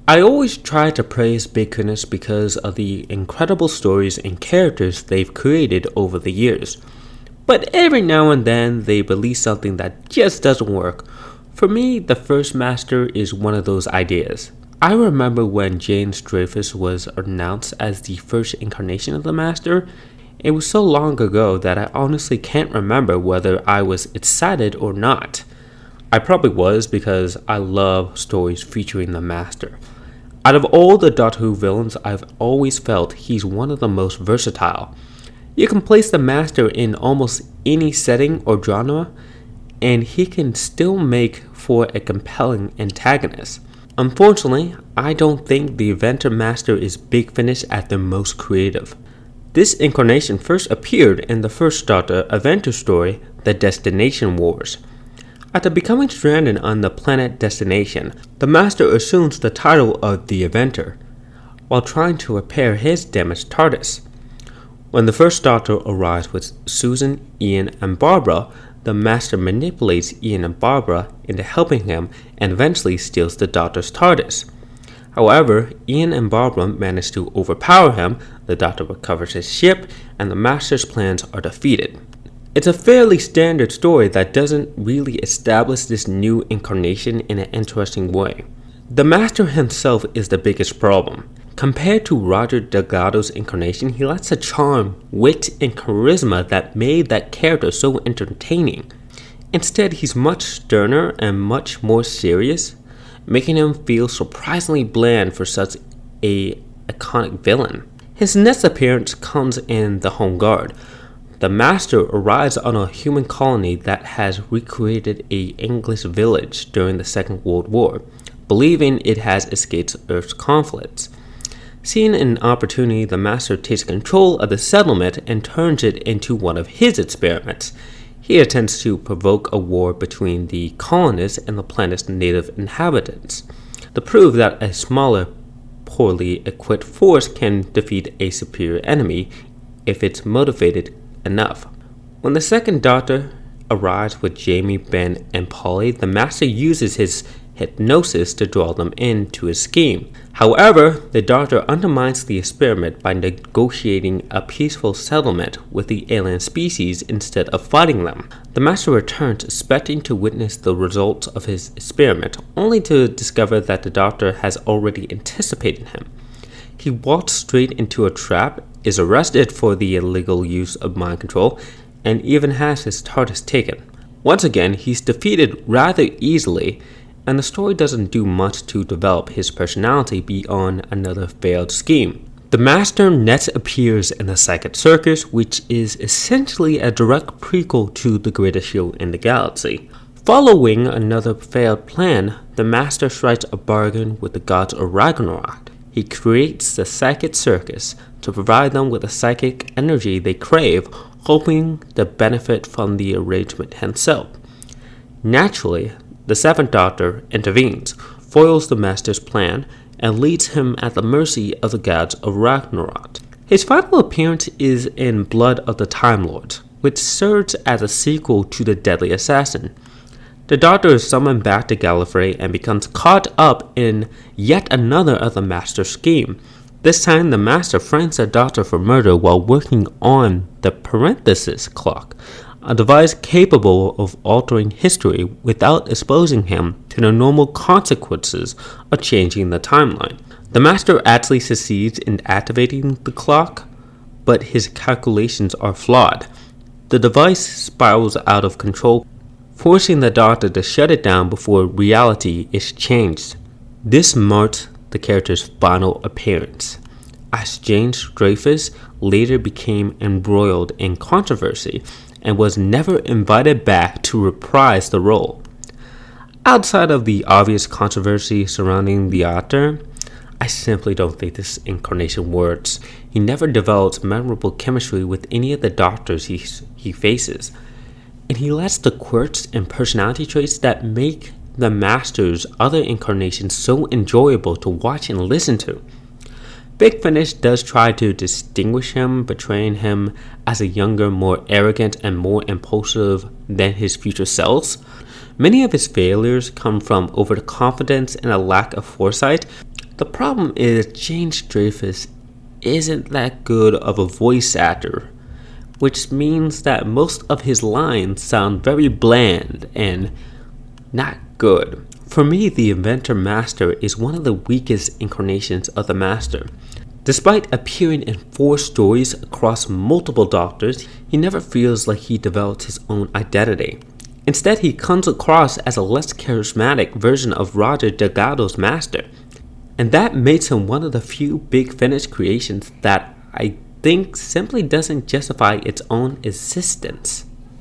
I always try to praise Big Finish because of the incredible stories and characters they've created over the years. But every now and then they release something that just doesn't work. For me, the first Master is one of those ideas. I remember when James Dreyfus was announced as the first incarnation of the Master. It was so long ago that I honestly can't remember whether I was excited or not. I probably was because I love stories featuring the Master. Out of all the Doctor Who villains, I've always felt he's one of the most versatile. You can place the Master in almost any setting or genre, and he can still make for a compelling antagonist. Unfortunately, I don't think the Inventor Master is Big Finish at their most creative. This incarnation first appeared in the first Doctor Inventor story, The Destination Wars. After becoming stranded on the planet Destination, the Master assumes the title of the Inventor, while trying to repair his damaged TARDIS. When the first Doctor arrives with Susan, Ian, and Barbara, the Master manipulates Ian and Barbara into helping him and eventually steals the Doctor's TARDIS. However, Ian and Barbara manage to overpower him, the Doctor recovers his ship, and the Master's plans are defeated. It's a fairly standard story that doesn't really establish this new incarnation in an interesting way. The Master himself is the biggest problem. Compared to Roger Delgado's incarnation, he lacks the charm, wit, and charisma that made that character so entertaining. Instead, he's much sterner and much more serious, making him feel surprisingly bland for such an iconic villain. His next appearance comes in The Home Guard. The Master arrives on a human colony that has recreated an English village during the Second World War, believing it has escaped Earth's conflicts. Seeing an opportunity, the Master takes control of the settlement and turns it into one of his experiments. He attempts to provoke a war between the colonists and the planet's native inhabitants, to prove that a smaller, poorly equipped force can defeat a superior enemy if it's motivated enough. When the second Doctor arrives with Jamie, Ben, and Polly, the Master uses his hypnosis to draw them into his scheme. However, the Doctor undermines the experiment by negotiating a peaceful settlement with the alien species instead of fighting them. The Master returns expecting to witness the results of his experiment, only to discover that the Doctor has already anticipated him. He walks straight into a trap, is arrested for the illegal use of mind control, and even has his TARDIS taken. Once again, he's defeated rather easily, and the story doesn't do much to develop his personality beyond another failed scheme. The Master next appears in the Psychic Circus, which is essentially a direct prequel to The Greatest Show in the Galaxy. Following another failed plan, the Master strikes a bargain with the gods of Ragnarok. He creates the Psychic Circus to provide them with the psychic energy they crave, hoping to benefit from the arrangement himself. Naturally, the Seventh Doctor intervenes, foils the Master's plan, and leaves him at the mercy of the gods of Ragnarok. His final appearance is in Blood of the Time Lords, which serves as a sequel to The Deadly Assassin. The Doctor is summoned back to Gallifrey and becomes caught up in yet another of the Master's scheme. This time, the Master frames the Doctor for murder while working on the parenthesis clock, a device capable of altering history without exposing him to the normal consequences of changing the timeline. The Master actually succeeds in activating the clock, but his calculations are flawed. The device spirals out of control, forcing the Doctor to shut it down before reality is changed. This marks the character's final appearance, as James Dreyfus later became embroiled in controversy and was never invited back to reprise the role. Outside of the obvious controversy surrounding the actor, I simply don't think this incarnation works. He never develops memorable chemistry with any of the Doctors he faces, and he lacks the quirks and personality traits that make the Master's other incarnations so enjoyable to watch and listen to. Big Finish does try to distinguish him, portraying him as a younger, more arrogant, and more impulsive than his future selves. Many of his failures come from overconfidence and a lack of foresight. The problem is James Dreyfus isn't that good of a voice actor, which means that most of his lines sound very bland and not good. For me, the Inventor Master is one of the weakest incarnations of the Master. Despite appearing in 4 stories across multiple doctors, he never feels like he developed his own identity. Instead, he comes across as a less charismatic version of Roger Delgado's Master. And that makes him one of the few Big Finish creations that I think simply doesn't justify its own existence.